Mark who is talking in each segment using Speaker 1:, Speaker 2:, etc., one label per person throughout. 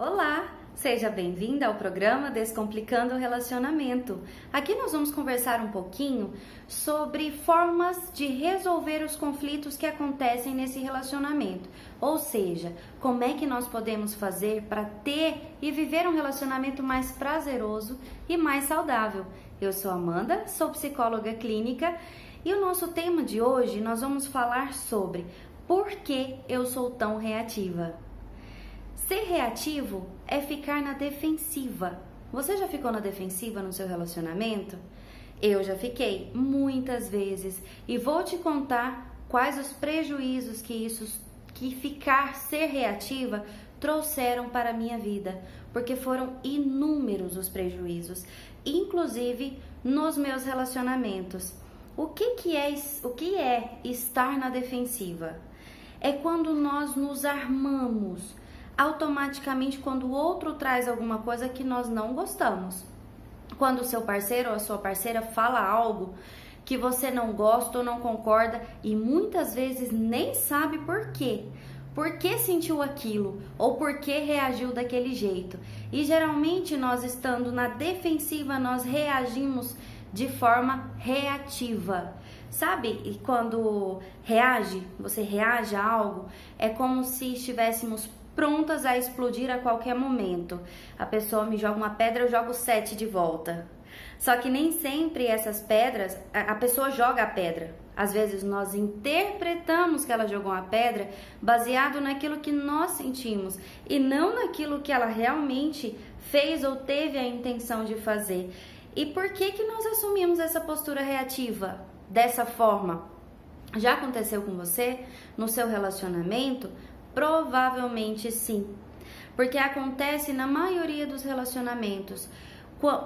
Speaker 1: Olá, seja bem-vinda ao programa Descomplicando o Relacionamento. Aqui nós vamos conversar um pouquinho sobre formas de resolver os conflitos que acontecem nesse relacionamento. Ou seja, como é que nós podemos fazer para ter e viver um relacionamento mais prazeroso e mais saudável. Eu sou Amanda, sou psicóloga clínica e o nosso tema de hoje nós vamos falar sobre por que eu sou tão reativa. Ser reativo é ficar na defensiva. Você já ficou na defensiva no seu relacionamento? Eu já fiquei muitas vezes e vou te contar quais os prejuízos que ser reativa trouxeram para a minha vida, porque foram inúmeros os prejuízos, inclusive nos meus relacionamentos. O que é estar na defensiva? É quando nós nos armamos automaticamente quando o outro traz alguma coisa que nós não gostamos. Quando o seu parceiro ou a sua parceira fala algo que você não gosta ou não concorda e muitas vezes nem sabe por quê. Por que sentiu aquilo ou por que reagiu daquele jeito. E geralmente nós estando na defensiva, nós reagimos de forma reativa. Sabe? E quando você reage a algo, é como se estivéssemos prontas a explodir a qualquer momento. A pessoa me joga uma pedra, eu jogo 7 de volta. Só que nem sempre essas pedras, a pessoa joga a pedra. Às vezes nós interpretamos que ela jogou uma pedra baseado naquilo que nós sentimos e não naquilo que ela realmente fez ou teve a intenção de fazer. E por que nós assumimos essa postura reativa dessa forma? Já aconteceu com você no seu relacionamento? Provavelmente sim, porque acontece na maioria dos relacionamentos,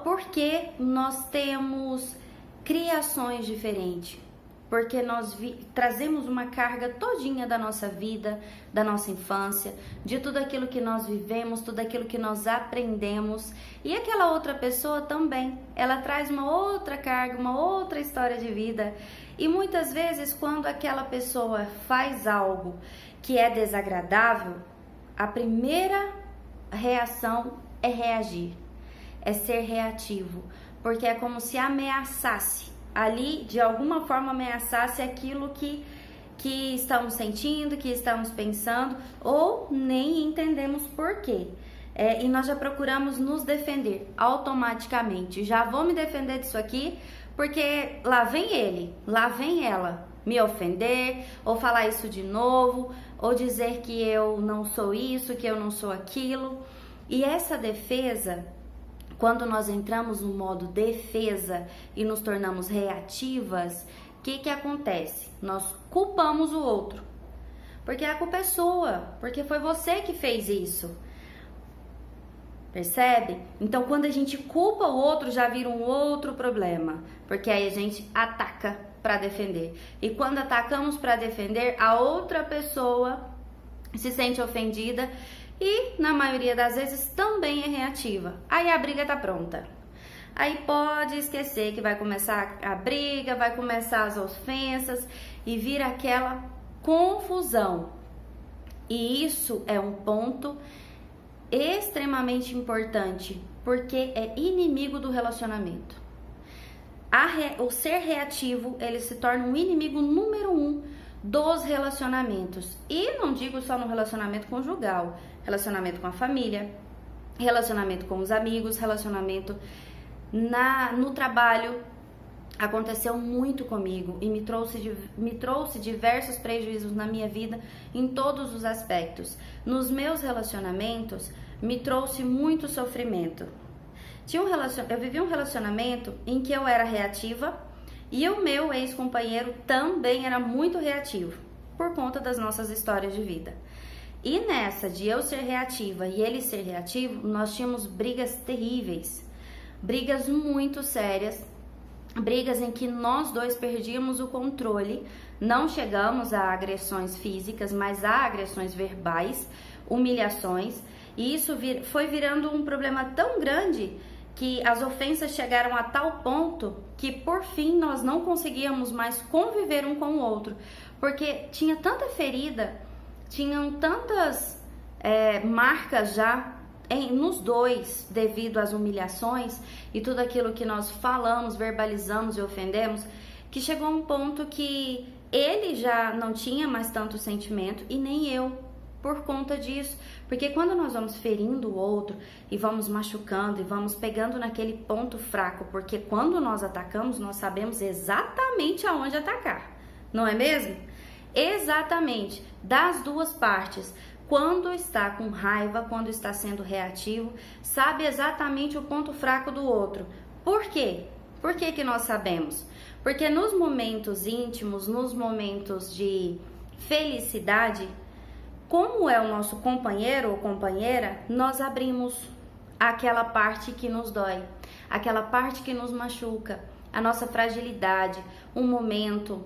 Speaker 1: porque nós temos criações diferentes, porque nós trazemos uma carga todinha da nossa vida, da nossa infância, de tudo aquilo que nós vivemos, tudo aquilo que nós aprendemos, e aquela outra pessoa também, ela traz uma outra carga, uma outra história de vida, e muitas vezes quando aquela pessoa faz algo que é desagradável, a primeira reação é reagir, é ser reativo, porque é como se ameaçasse, ali de alguma forma ameaçasse aquilo que estamos sentindo, que estamos pensando, ou nem entendemos por quê. E nós já procuramos nos defender automaticamente, já vou me defender disso aqui, porque lá vem ele, lá vem ela me ofender, ou falar isso de novo, ou dizer que eu não sou isso, que eu não sou aquilo. E essa defesa, quando nós entramos no modo defesa e nos tornamos reativas, o que acontece? Nós culpamos o outro, porque a culpa é sua, porque foi você que fez isso. Percebe? Então, quando a gente culpa o outro, já vira um outro problema, porque aí a gente ataca para defender. E quando atacamos para defender, a outra pessoa se sente ofendida e, na maioria das vezes, também é reativa. Aí a briga tá pronta. Aí pode esquecer que vai começar a briga, vai começar as ofensas e vira aquela confusão. E isso é um ponto extremamente importante, porque é inimigo do relacionamento. O ser reativo, ele se torna um inimigo número 1 dos relacionamentos. E não digo só no relacionamento conjugal, relacionamento com a família, relacionamento com os amigos, relacionamento no trabalho. Aconteceu muito comigo e me trouxe diversos prejuízos na minha vida em todos os aspectos. Nos meus relacionamentos, me trouxe muito sofrimento. Eu vivi um relacionamento em que eu era reativa e o meu ex-companheiro também era muito reativo, por conta das nossas histórias de vida. E nessa de eu ser reativa e ele ser reativo, nós tínhamos brigas terríveis, brigas muito sérias, brigas em que nós dois perdíamos o controle, não chegamos a agressões físicas, mas a agressões verbais, humilhações, e isso foi virando um problema tão grande que as ofensas chegaram a tal ponto que por fim nós não conseguíamos mais conviver um com o outro, porque tinha tanta ferida, tinham tantas marcas já nos dois, devido às humilhações e tudo aquilo que nós falamos, verbalizamos e ofendemos, que chegou a um ponto que ele já não tinha mais tanto sentimento e nem eu, por conta disso. Porque quando nós vamos ferindo o outro e vamos machucando e vamos pegando naquele ponto fraco, porque quando nós atacamos, nós sabemos exatamente aonde atacar, não é mesmo? Exatamente, das duas partes. Quando está com raiva, quando está sendo reativo, sabe exatamente o ponto fraco do outro. Por quê? Por que que nós sabemos? Porque nos momentos íntimos, nos momentos de felicidade, como é o nosso companheiro ou companheira, nós abrimos aquela parte que nos dói, aquela parte que nos machuca, a nossa fragilidade, um momento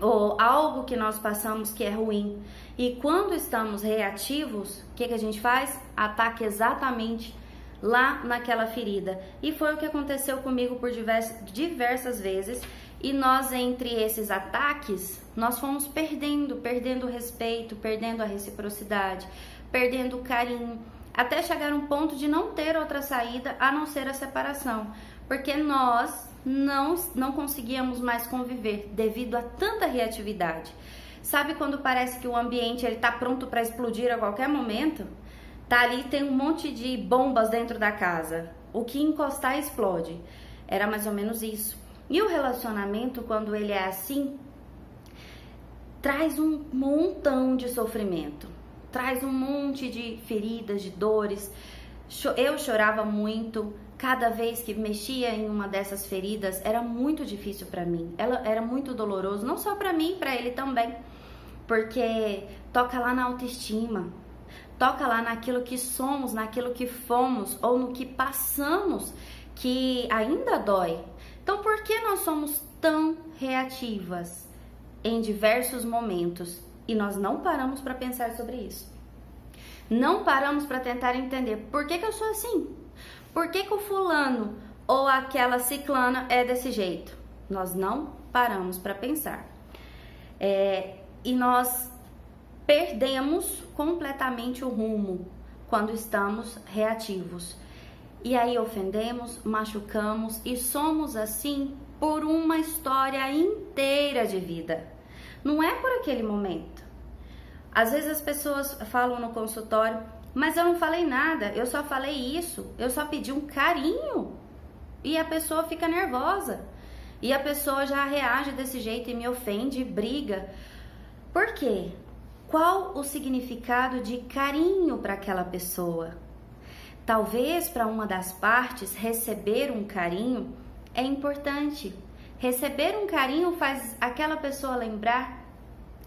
Speaker 1: ou algo que nós passamos que é ruim. E quando estamos reativos, o que a gente faz? Ataca exatamente lá naquela ferida. E foi o que aconteceu comigo por diversas vezes. E nós, entre esses ataques, nós fomos perdendo o respeito, perdendo a reciprocidade, perdendo o carinho, até chegar um ponto de não ter outra saída a não ser a separação, porque nós não conseguíamos mais conviver devido a tanta reatividade. Sabe quando parece que o ambiente está pronto para explodir a qualquer momento? Tá ali, tem um monte de bombas dentro da casa, o que encostar explode. Era mais ou menos isso. E o relacionamento, quando ele é assim, traz um montão de sofrimento, traz um monte de feridas, de dores. Eu chorava muito, cada vez que mexia em uma dessas feridas, era muito difícil para mim, era muito doloroso, não só para mim, para ele também, porque toca lá na autoestima, toca lá naquilo que somos, naquilo que fomos ou no que passamos, que ainda dói. Então, por que nós somos tão reativas em diversos momentos e nós não paramos para pensar sobre isso? Não paramos para tentar entender por que eu sou assim? Por que o fulano ou aquela ciclana é desse jeito? Nós não paramos para pensar. E nós perdemos completamente o rumo quando estamos reativos. E aí ofendemos, machucamos e somos assim por uma história inteira de vida. Não é por aquele momento. Às vezes as pessoas falam no consultório, mas eu não falei nada, eu só falei isso, eu só pedi um carinho. E a pessoa fica nervosa. E a pessoa já reage desse jeito e me ofende, briga. Por quê? Qual o significado de carinho para aquela pessoa? Talvez para uma das partes receber um carinho é importante. Receber um carinho faz aquela pessoa lembrar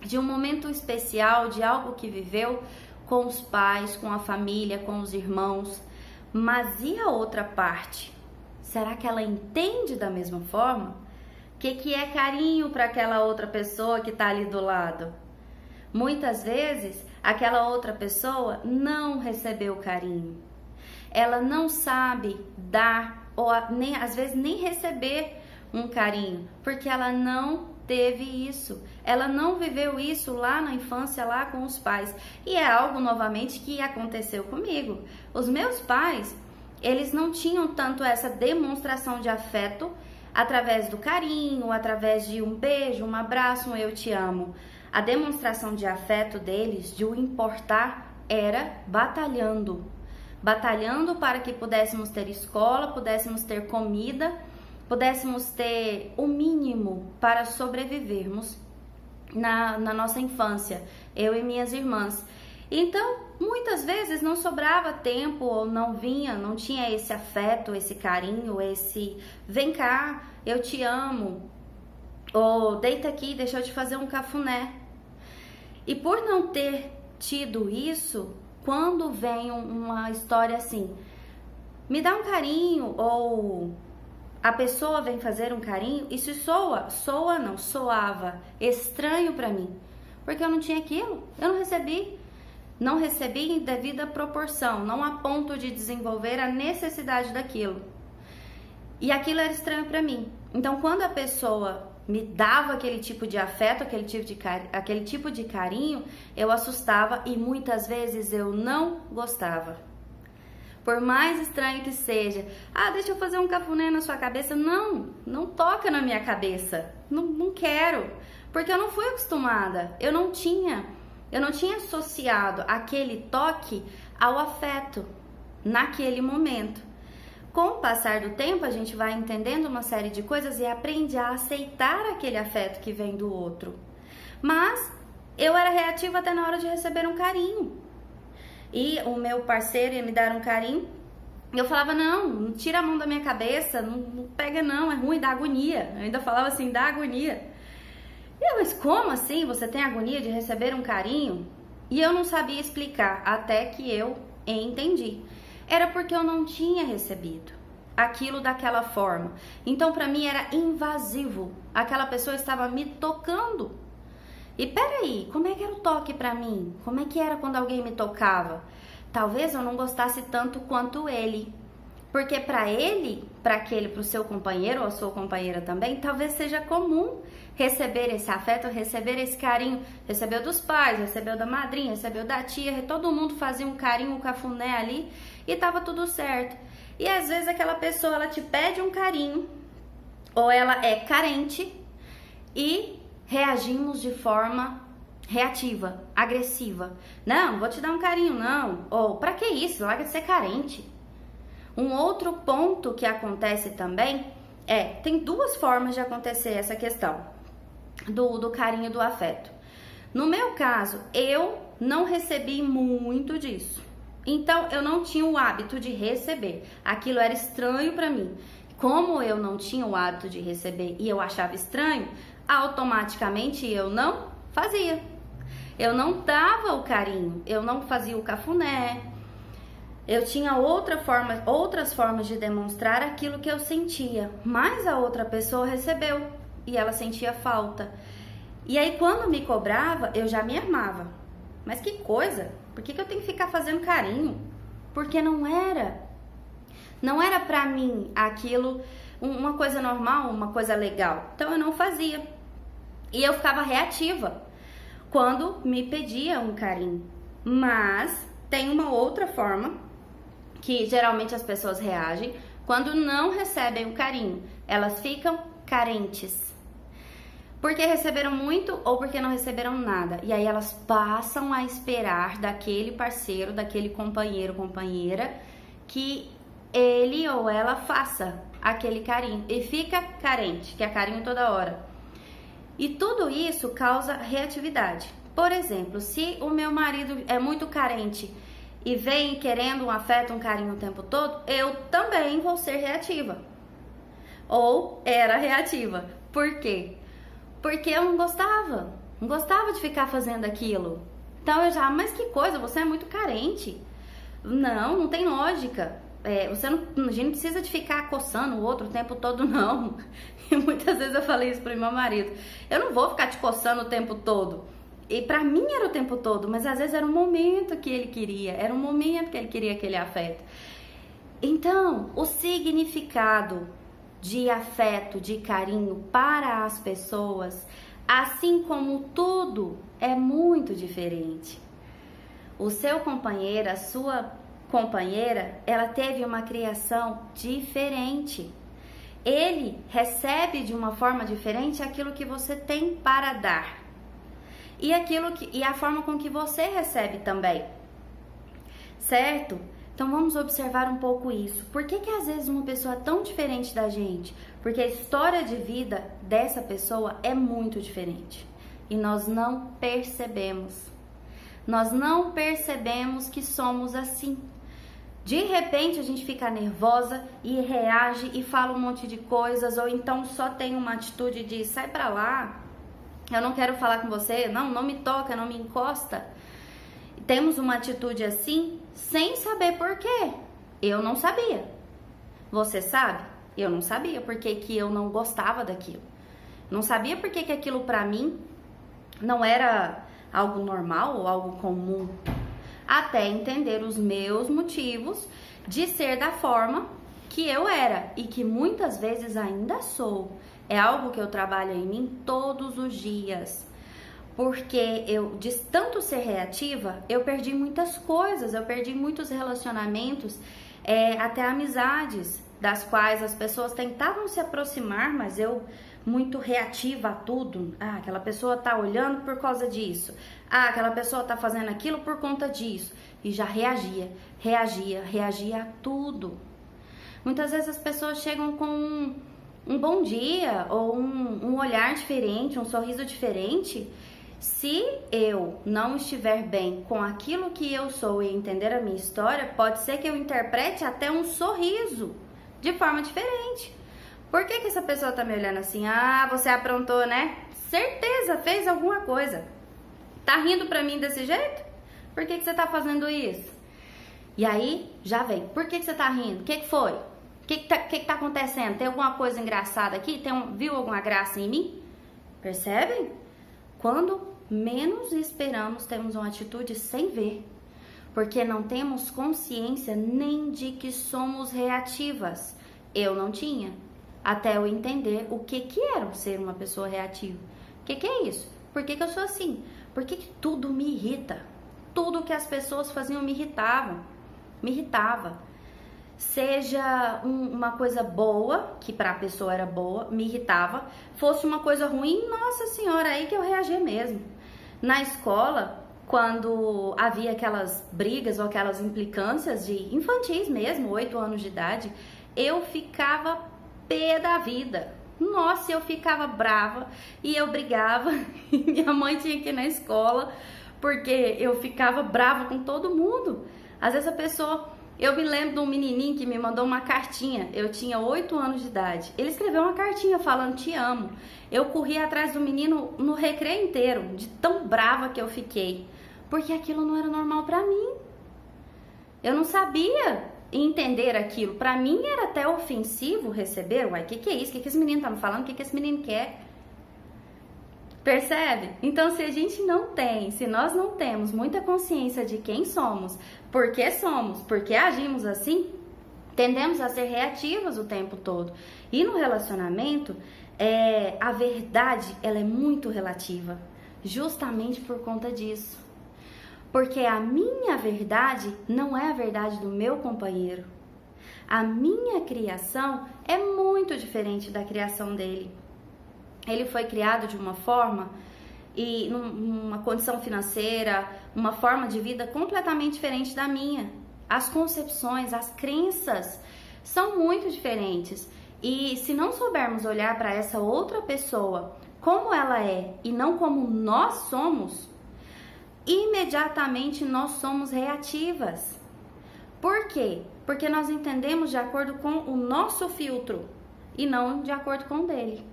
Speaker 1: de um momento especial, de algo que viveu com os pais, com a família, com os irmãos. Mas e a outra parte? Será que ela entende da mesma forma? O que é carinho para aquela outra pessoa que está ali do lado? Muitas vezes, aquela outra pessoa não recebeu carinho. Ela não sabe dar, ou nem, às vezes nem receber um carinho, porque ela não teve isso. Ela não viveu isso lá na infância, lá com os pais. E é algo, novamente, que aconteceu comigo. Os meus pais, eles não tinham tanto essa demonstração de afeto através do carinho, através de um beijo, um abraço, um eu te amo. A demonstração de afeto deles, de o importar, era batalhando para que pudéssemos ter escola, pudéssemos ter comida, pudéssemos ter o mínimo para sobrevivermos na nossa infância, eu e minhas irmãs. Então, muitas vezes não sobrava tempo ou não tinha esse afeto, esse carinho, esse vem cá, eu te amo, ou deita aqui, deixa eu te fazer um cafuné. E por não ter tido isso, quando vem uma história assim, me dá um carinho, ou a pessoa vem fazer um carinho, isso soava estranho para mim, porque eu não tinha aquilo, eu não recebi em devida proporção, não a ponto de desenvolver a necessidade daquilo, e aquilo era estranho para mim. Então, quando a pessoa me dava aquele tipo de afeto, aquele tipo de carinho, eu assustava e muitas vezes eu não gostava. Por mais estranho que seja. Ah, deixa eu fazer um cafuné na sua cabeça. Não, não toca na minha cabeça. Não quero. Porque eu não fui acostumada. Eu não tinha associado aquele toque ao afeto naquele momento. Com o passar do tempo, a gente vai entendendo uma série de coisas e aprende a aceitar aquele afeto que vem do outro. Mas eu era reativa até na hora de receber um carinho. E o meu parceiro ia me dar um carinho. E eu falava, não tira a mão da minha cabeça, não pega não, é ruim, dá agonia. Eu ainda falava assim, dá agonia. E eu, mas como assim você tem agonia de receber um carinho? E eu não sabia explicar, até que eu entendi. Era porque eu não tinha recebido aquilo daquela forma. Então pra mim era invasivo. Aquela pessoa estava me tocando. E peraí, como é que era o toque pra mim? Como é que era quando alguém me tocava? Talvez eu não gostasse tanto quanto ele. Porque pra ele, pro seu companheiro ou a sua companheira também, talvez seja comum receber esse afeto, receber esse carinho. Recebeu dos pais, recebeu da madrinha, recebeu da tia, todo mundo fazia um carinho, um cafuné ali e tava tudo certo. E às vezes aquela pessoa, ela te pede um carinho ou ela é carente e reagimos de forma reativa, agressiva. Não vou te dar um carinho, não. Ou, pra que isso? Larga de ser carente. Um outro ponto que acontece também tem duas formas de acontecer essa questão do carinho e do afeto. No meu caso, eu não recebi muito disso. Então, eu não tinha o hábito de receber. Aquilo era estranho pra mim. Como eu não tinha o hábito de receber e eu achava estranho, automaticamente eu não fazia. Eu não dava o carinho, eu não fazia o cafuné. Eu tinha outras formas de demonstrar aquilo que eu sentia, mas a outra pessoa recebeu e ela sentia falta. E aí quando me cobrava, eu já me armava. Mas que coisa, por que eu tenho que ficar fazendo carinho? Porque não era pra mim aquilo uma coisa normal, uma coisa legal. Então eu não fazia. E eu ficava reativa quando me pedia um carinho. Mas tem uma outra forma que geralmente as pessoas reagem quando não recebem o carinho. Elas ficam carentes. Porque receberam muito ou porque não receberam nada. E aí elas passam a esperar daquele parceiro, daquele companheiro, companheira, que ele ou ela faça aquele carinho. E fica carente, que é carinho toda hora. E tudo isso causa reatividade. Por exemplo, se o meu marido é muito carente e vem querendo um afeto, um carinho o tempo todo, eu também vou ser reativa. Ou era reativa. Por quê? Porque eu não gostava de ficar fazendo aquilo. Então eu já, mas que coisa, você é muito carente. Não tem lógica. A gente não precisa de ficar coçando o outro o tempo todo, não. E muitas vezes eu falei isso pro meu marido. Eu não vou ficar te coçando o tempo todo. E pra mim era o tempo todo, mas às vezes era um momento que ele queria. Era um momento que ele queria aquele afeto. Então, o significado de afeto, de carinho para as pessoas, assim como tudo, é muito diferente. O seu companheiro, a sua companheira, ela teve uma criação diferente. Ele recebe de uma forma diferente aquilo que você tem para dar. E a forma com que você recebe também. Certo? Então vamos observar um pouco isso. Por que às vezes uma pessoa é tão diferente da gente? Porque a história de vida dessa pessoa é muito diferente. E nós não percebemos. Nós não percebemos que somos assim. De repente a gente fica nervosa e reage e fala um monte de coisas, ou então só tem uma atitude de sai pra lá, eu não quero falar com você, não me toca, não me encosta. Temos uma atitude assim sem saber por quê. Eu não sabia. Você sabe? Eu não sabia porque que eu não gostava daquilo. Não sabia porque que aquilo pra mim não era algo normal ou algo comum. Até entender os meus motivos de ser da forma que eu era e que muitas vezes ainda sou. É algo que eu trabalho em mim todos os dias. porque eu, de tanto ser reativa, eu perdi muitas coisas, eu perdi muitos relacionamentos, até amizades, das quais as pessoas tentavam se aproximar, mas eu, muito reativa a tudo. Ah, aquela pessoa tá olhando por causa disso. Ah, aquela pessoa tá fazendo aquilo por conta disso. E já reagia a tudo. Muitas vezes as pessoas chegam com um bom dia ou um olhar diferente, um sorriso diferente. Se eu não estiver bem com aquilo que eu sou e entender a minha história, pode ser que eu interprete até um sorriso de forma diferente. Por que essa pessoa tá me olhando assim? Ah, você aprontou, né? Certeza, fez alguma coisa. Tá rindo pra mim desse jeito? Por que você tá fazendo isso? E aí, já vem. Por que você tá rindo? O que foi? O que tá acontecendo? Tem alguma coisa engraçada aqui? Viu alguma graça em mim? Percebem? Quando menos esperamos, temos uma atitude sem ver. Porque não temos consciência nem de que somos reativas. Eu não tinha. Até eu entender o que era ser uma pessoa reativa. O que é isso? Por que eu sou assim? Por que tudo me irrita? Tudo que as pessoas faziam me irritava. Seja uma coisa boa, que para a pessoa era boa, me irritava. Fosse uma coisa ruim, nossa senhora, aí que eu reagia mesmo. Na escola, quando havia aquelas brigas ou aquelas implicâncias de infantis mesmo, 8 anos de idade, eu ficava pé da vida. Nossa, eu ficava brava e eu brigava. E minha mãe tinha que ir na escola porque eu ficava brava com todo mundo. Às vezes a pessoa... Eu me lembro de um menininho que me mandou uma cartinha. Eu tinha 8 anos de idade. Ele escreveu uma cartinha falando te amo. Eu corri atrás do menino no recreio inteiro, de tão brava que eu fiquei. Porque aquilo não era normal pra mim. Eu não sabia entender aquilo. Pra mim era até ofensivo receber. Uai, o que é isso? O que esse menino tá me falando? O que esse menino quer? Percebe? Então, se nós não temos muita consciência de quem somos, por que agimos assim, tendemos a ser reativas o tempo todo. E no relacionamento, a verdade, ela é muito relativa, justamente por conta disso. Porque a minha verdade não é a verdade do meu companheiro. A minha criação é muito diferente da criação dele. Ele foi criado de uma forma e numa condição financeira, uma forma de vida completamente diferente da minha. As concepções, as crenças são muito diferentes. E se não soubermos olhar para essa outra pessoa como ela é e não como nós somos, imediatamente nós somos reativas. Por quê? Porque nós entendemos de acordo com o nosso filtro e não de acordo com o dele.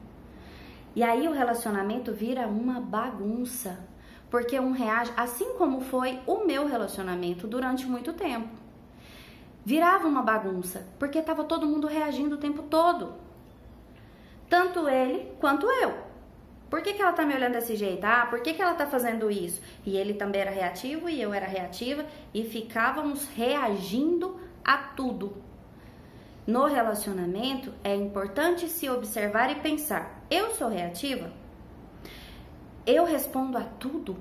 Speaker 1: E aí o relacionamento vira uma bagunça, porque um reage, assim como foi o meu relacionamento durante muito tempo. Virava uma bagunça, porque estava todo mundo reagindo o tempo todo. Tanto ele quanto eu. Por que ela tá me olhando desse jeito? Ah, por que ela tá fazendo isso? E ele também era reativo e eu era reativa e ficávamos reagindo a tudo. No relacionamento, é importante se observar e pensar: eu sou reativa? Eu respondo a tudo?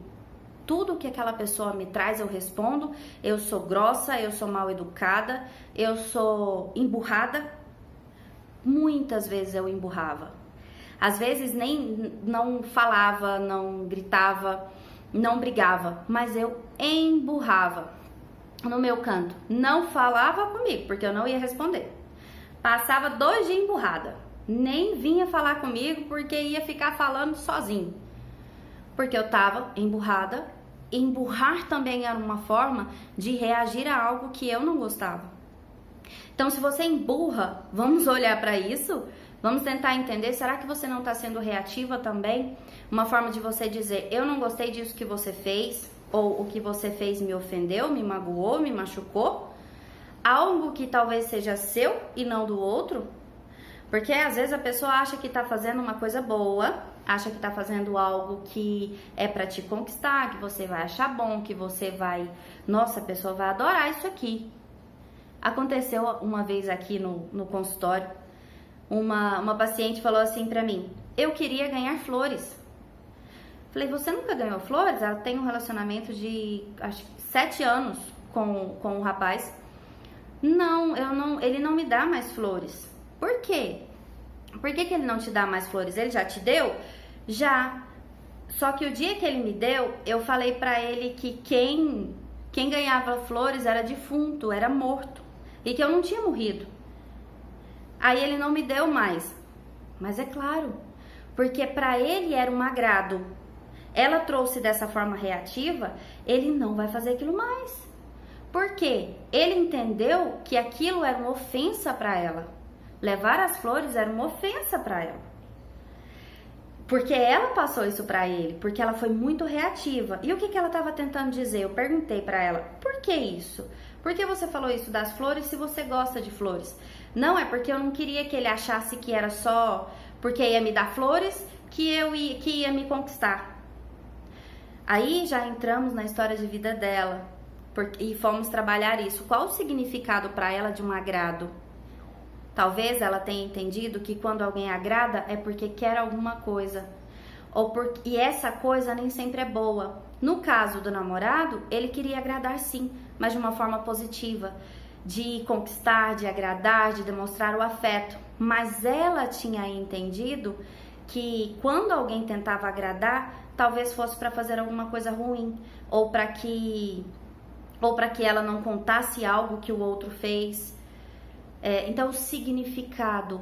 Speaker 1: Tudo que aquela pessoa me traz eu respondo? Eu sou grossa, eu sou mal educada, eu sou emburrada? Muitas vezes eu emburrava. Às vezes não falava, não gritava, não brigava, mas eu emburrava no meu canto. Não falava comigo, porque eu não ia responder. Passava 2 dias emburrada. Nem vinha falar comigo porque ia ficar falando sozinho. Porque eu tava emburrada. Emburrar também era uma forma de reagir a algo que eu não gostava. Então, se você emburra, vamos olhar para isso. Vamos tentar entender, será que você não está sendo reativa também? Uma forma de você dizer: eu não gostei disso que você fez, ou o que você fez me ofendeu, me magoou, me machucou. Algo que talvez seja seu e não do outro. Porque às vezes a pessoa acha que está fazendo uma coisa boa, acha que está fazendo algo que é para te conquistar, que você vai achar bom, que você vai... Nossa, a pessoa vai adorar isso aqui. Aconteceu uma vez aqui no consultório, uma paciente falou assim pra mim: eu queria ganhar flores. Falei, você nunca ganhou flores? Ela tem um relacionamento de, acho que 7 anos com o rapaz. Não, ele não me dá mais flores. Por quê? Por que ele não te dá mais flores? Ele já te deu? Já. Só que o dia que ele me deu, eu falei pra ele que quem ganhava flores era defunto, era morto. E que eu não tinha morrido. Aí ele não me deu mais. Mas é claro, porque pra ele era um agrado. Ela trouxe dessa forma reativa, ele não vai fazer aquilo mais. Por quê? Ele entendeu que aquilo era uma ofensa pra ela. Levar as flores era uma ofensa pra ela. Porque ela passou isso pra ele, porque ela foi muito reativa. E o que ela estava tentando dizer? Eu perguntei pra ela, por que isso? Por que você falou isso das flores se você gosta de flores? Não, é porque eu não queria que ele achasse que era só porque ia me dar flores que ia me conquistar. Aí já entramos na história de vida dela e fomos trabalhar isso. Qual o significado para ela de um agrado? Talvez ela tenha entendido que quando alguém agrada é porque quer alguma coisa. E essa coisa nem sempre é boa. No caso do namorado, ele queria agradar sim, mas de uma forma positiva. De conquistar, de agradar, de demonstrar o afeto. Mas ela tinha entendido que quando alguém tentava agradar, talvez fosse para fazer alguma coisa ruim, ou para que ela não contasse algo que o outro fez. Então o significado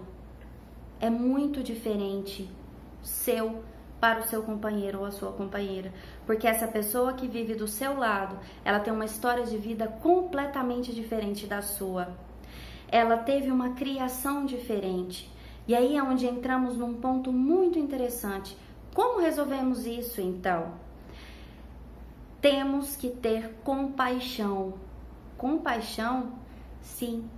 Speaker 1: é muito diferente seu para o seu companheiro ou a sua companheira, porque essa pessoa que vive do seu lado, ela tem uma história de vida completamente diferente da sua. Ela teve uma criação diferente. E aí é onde entramos num ponto muito interessante. Como resolvemos isso, então? Temos que ter compaixão. Compaixão, sim.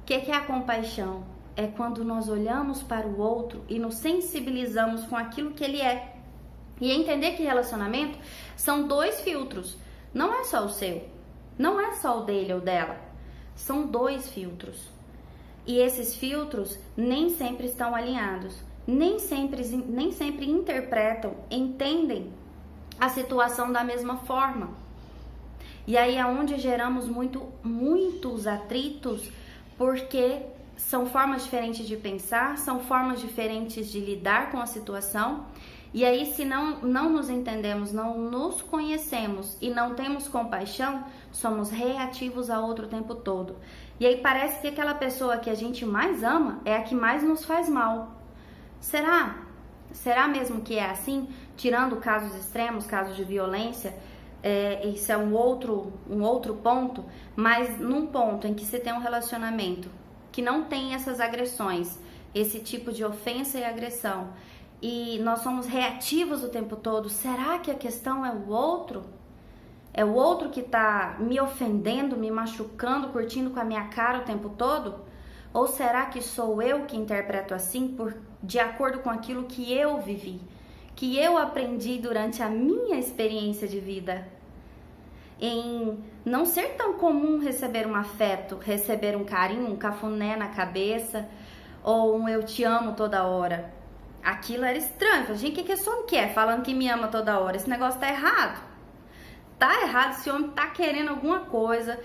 Speaker 1: O que é a compaixão? É quando nós olhamos para o outro e nos sensibilizamos com aquilo que ele é. E entender que relacionamento são 2 filtros. Não é só o seu. Não é só o dele ou dela. São 2 filtros. E esses filtros nem sempre estão alinhados. Nem sempre interpretam, entendem a situação da mesma forma. E aí é onde geramos muitos atritos, porque são formas diferentes de pensar, são formas diferentes de lidar com a situação. E aí, se não nos entendemos, não nos conhecemos e não temos compaixão, somos reativos ao outro o tempo todo. E aí parece que aquela pessoa que a gente mais ama é a que mais nos faz mal. Será? Será mesmo que é assim? Tirando casos extremos, casos de violência, isso é um outro ponto, mas num ponto em que se tem um relacionamento que não tem essas agressões, esse tipo de ofensa e agressão, e nós somos reativos o tempo todo, será que a questão é o outro? É o outro que tá me ofendendo, me machucando, curtindo com a minha cara o tempo todo? Ou será que sou eu que interpreto assim de acordo com aquilo que eu vivi, que eu aprendi durante a minha experiência de vida? Em não ser tão comum receber um afeto, receber um carinho, um cafuné na cabeça, ou um eu te amo toda hora. Aquilo era estranho. Falei, gente, o que esse homem quer falando que me ama toda hora? Esse negócio tá errado. Tá errado, esse homem tá querendo alguma coisa.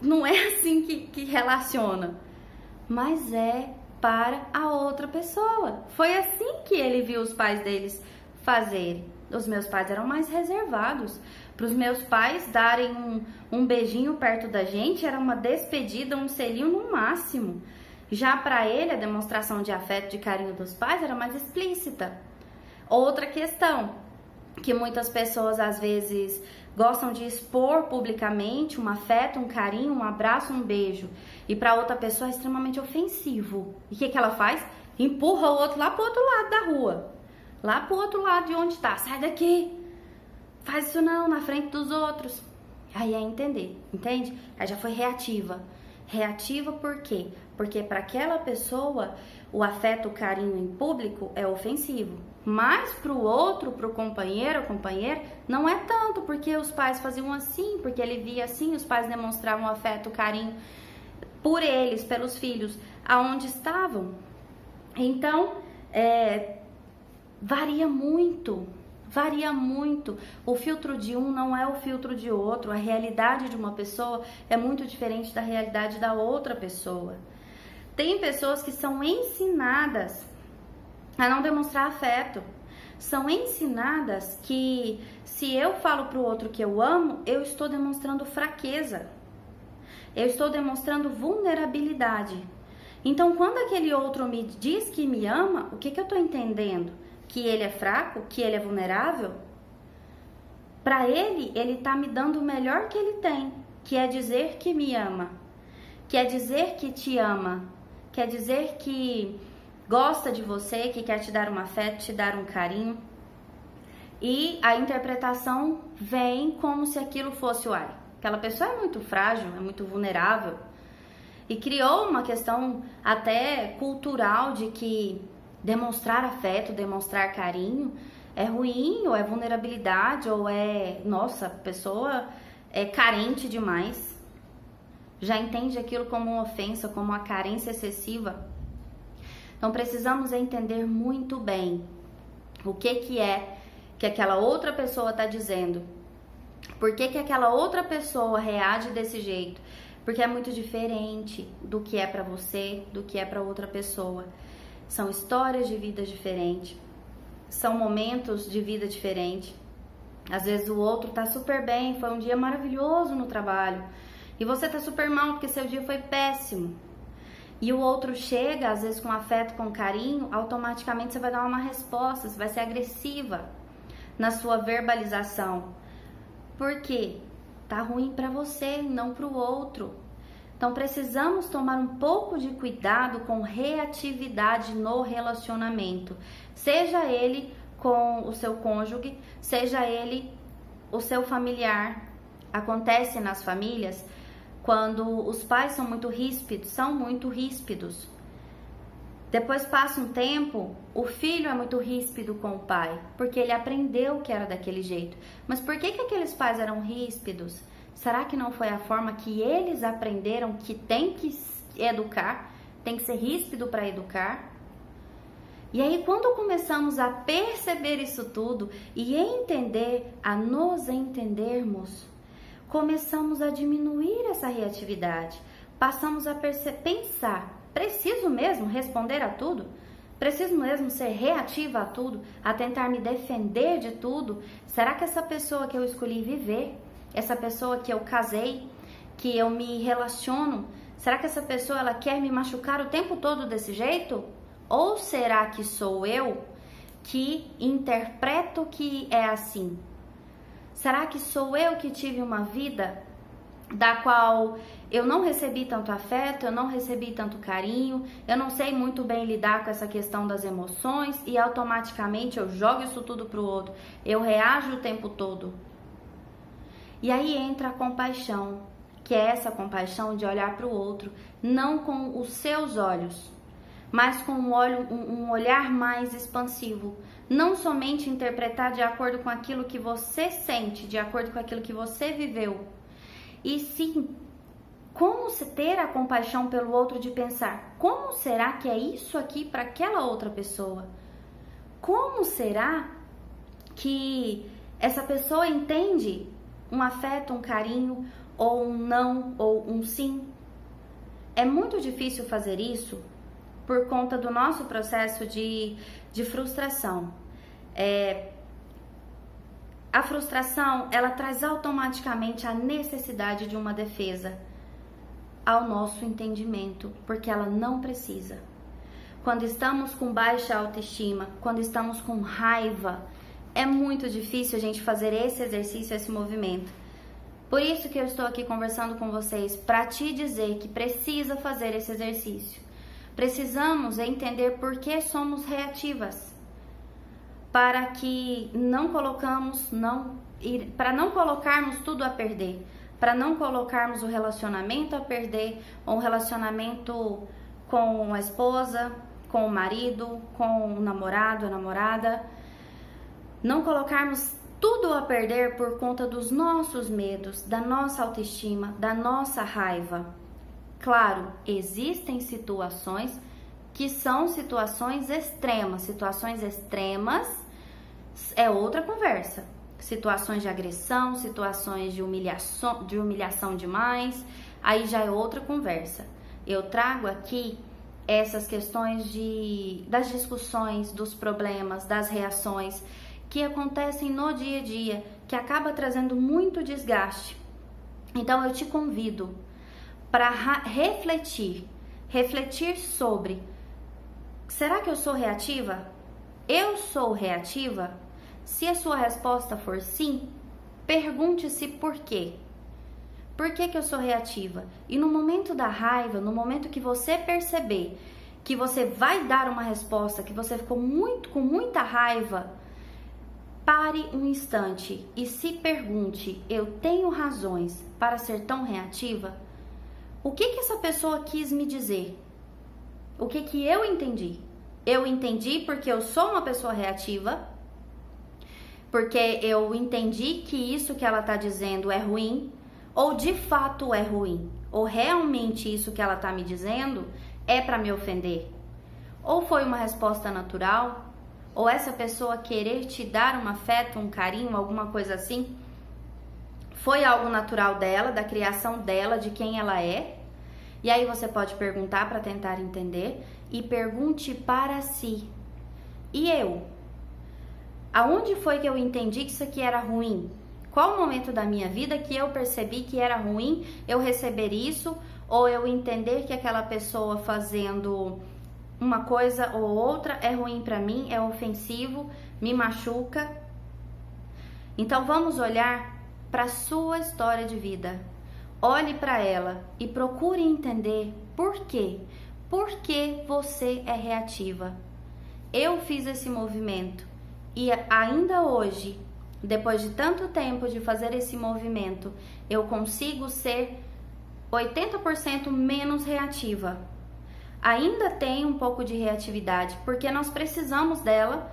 Speaker 1: Não é assim que relaciona. Mas é para a outra pessoa. Foi assim que ele viu os pais deles fazerem. Os meus pais eram mais reservados. Para os meus pais darem um beijinho perto da gente era uma despedida, um selinho no máximo. Já para ele, a demonstração de afeto, de carinho dos pais era mais explícita. Outra questão, que muitas pessoas às vezes gostam de expor publicamente um afeto, um carinho, um abraço, um beijo. E para outra pessoa é extremamente ofensivo. E o que ela faz? Empurra o outro lá pro outro lado da rua. Lá pro outro lado de onde tá. Sai daqui. Faz isso não, na frente dos outros. Aí é entender, entende? Aí já foi reativa. Reativa por quê? Porque para aquela pessoa o afeto, o carinho em público é ofensivo. Mas para o outro, para o companheiro ou companheira, não é tanto, porque os pais faziam assim, porque ele via assim, os pais demonstravam afeto, carinho por eles, pelos filhos, aonde estavam. Então, varia muito Varia muito. O filtro de um não é o filtro de outro. A realidade de uma pessoa é muito diferente da realidade da outra pessoa. Tem pessoas que são ensinadas a não demonstrar afeto. São ensinadas que se eu falo para o outro que eu amo, eu estou demonstrando fraqueza. Eu estou demonstrando vulnerabilidade. Então, quando aquele outro me diz que me ama, o que eu estou entendendo? Que ele é fraco, que ele é vulnerável? Para ele está me dando o melhor que ele tem, que é dizer que me ama, que é dizer que te ama, quer dizer que gosta de você, que quer te dar um afeto, te dar um carinho. E a interpretação vem como se aquilo fosse aquela pessoa é muito frágil, é muito vulnerável. E criou uma questão até cultural de que demonstrar afeto, demonstrar carinho é ruim, ou é vulnerabilidade, ou nossa, a pessoa é carente demais. Já entende aquilo como uma ofensa, como uma carência excessiva. Então precisamos entender muito bem o que é que aquela outra pessoa está dizendo. Por que aquela outra pessoa reage desse jeito? Porque é muito diferente do que é para você, do que é para outra pessoa. São histórias de vida diferentes, são momentos de vida diferentes. Às vezes o outro tá super bem, foi um dia maravilhoso no trabalho, e você tá super mal porque seu dia foi péssimo. E o outro chega, às vezes com afeto, com carinho, automaticamente você vai dar uma resposta, você vai ser agressiva na sua verbalização. Por quê? Tá ruim para você, não para o outro. Então precisamos tomar um pouco de cuidado com reatividade no relacionamento, seja ele com o seu cônjuge, seja ele o seu familiar. Acontece nas famílias quando os pais são muito ríspidos. Depois passa um tempo, o filho é muito ríspido com o pai, porque ele aprendeu que era daquele jeito. Mas por que aqueles pais eram ríspidos? Será que não foi a forma que eles aprenderam que tem que educar, tem que ser ríspido para educar? E aí, quando começamos a perceber isso tudo e entender, a nos entendermos, começamos a diminuir essa reatividade. Passamos a pensar, preciso mesmo responder a tudo? Preciso mesmo ser reativa a tudo? A tentar me defender de tudo? Será que essa pessoa que eu escolhi viver, essa pessoa que eu casei, que eu me relaciono, será que essa pessoa ela quer me machucar o tempo todo desse jeito? Ou será que sou eu que interpreto que é assim? Será que sou eu que tive uma vida da qual eu não recebi tanto afeto, eu não recebi tanto carinho, eu não sei muito bem lidar com essa questão das emoções e automaticamente eu jogo isso tudo pro outro, eu reajo o tempo todo? E aí entra a compaixão, que é essa compaixão de olhar para o outro, não com os seus olhos, mas com um olhar mais expansivo. Não somente interpretar de acordo com aquilo que você sente, de acordo com aquilo que você viveu. E sim, como ter a compaixão pelo outro, de pensar, como será que é isso aqui para aquela outra pessoa? Como será que essa pessoa entende um afeto, um carinho, ou um não, ou um sim? É muito difícil fazer isso por conta do nosso processo de frustração. A frustração, ela traz automaticamente a necessidade de uma defesa ao nosso entendimento, porque ela não precisa. Quando estamos com baixa autoestima, quando estamos com raiva, é muito difícil a gente fazer esse exercício, esse movimento. Por isso que eu estou aqui conversando com vocês, para te dizer que precisa fazer esse exercício. Precisamos entender por que somos reativas, para que para não colocarmos tudo a perder, para não colocarmos o relacionamento a perder, ou um relacionamento com a esposa, com o marido, com o namorado, a namorada, não colocarmos tudo a perder por conta dos nossos medos, da nossa autoestima, da nossa raiva. Claro, existem situações que são situações extremas é outra conversa. Situações de agressão, situações de humilhação demais, aí já é outra conversa. Eu trago aqui essas questões das discussões, dos problemas, das reações que acontecem no dia a dia, que acaba trazendo muito desgaste. Então eu te convido para refletir sobre: será que eu sou reativa? Eu sou reativa? Se a sua resposta for sim, pergunte-se por quê. Por que eu sou reativa? E no momento da raiva, no momento que você perceber que você vai dar uma resposta, que você ficou com muita raiva, pare um instante e se pergunte: eu tenho razões para ser tão reativa? O que essa pessoa quis me dizer? O que eu entendi? Eu entendi porque eu sou uma pessoa reativa, porque eu entendi que isso que ela está dizendo é ruim, ou de fato é ruim, ou realmente isso que ela está me dizendo é para me ofender. Ou foi uma resposta natural, ou essa pessoa querer te dar um afeto, um carinho, alguma coisa assim, foi algo natural dela, da criação dela, de quem ela é. E aí você pode perguntar para tentar entender, e pergunte para si: e eu? Aonde foi que eu entendi que isso aqui era ruim? Qual o momento da minha vida que eu percebi que era ruim eu receber isso, ou eu entender que aquela pessoa fazendo uma coisa ou outra é ruim para mim, é ofensivo, me machuca? Então vamos olhar para a sua história de vida. Olhe para ela e procure entender por quê. Por que você é reativa? Eu fiz esse movimento e ainda hoje, depois de tanto tempo de fazer esse movimento, eu consigo ser 80% menos reativa. Ainda tem um pouco de reatividade, porque nós precisamos dela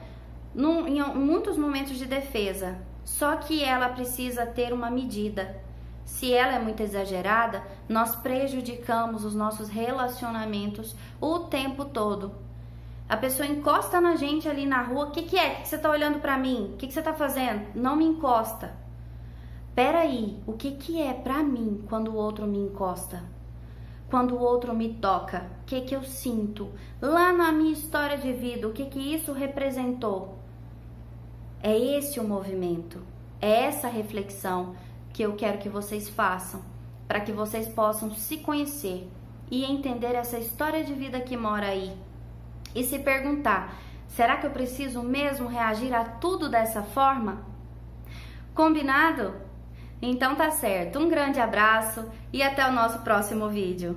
Speaker 1: em muitos momentos de defesa. Só que ela precisa ter uma medida. Se ela é muito exagerada, nós prejudicamos os nossos relacionamentos o tempo todo. A pessoa encosta na gente ali na rua: o que é? O que você tá olhando pra mim? O que você tá fazendo? Não me encosta. Peraí, o que é pra mim quando o outro me encosta? Quando o outro me toca? O que eu sinto? Lá na minha história de vida, o que isso representou? É esse o movimento, é essa reflexão que eu quero que vocês façam, para que vocês possam se conhecer e entender essa história de vida que mora aí. E se perguntar: será que eu preciso mesmo reagir a tudo dessa forma? Combinado? Então tá certo. Um grande abraço e até o nosso próximo vídeo.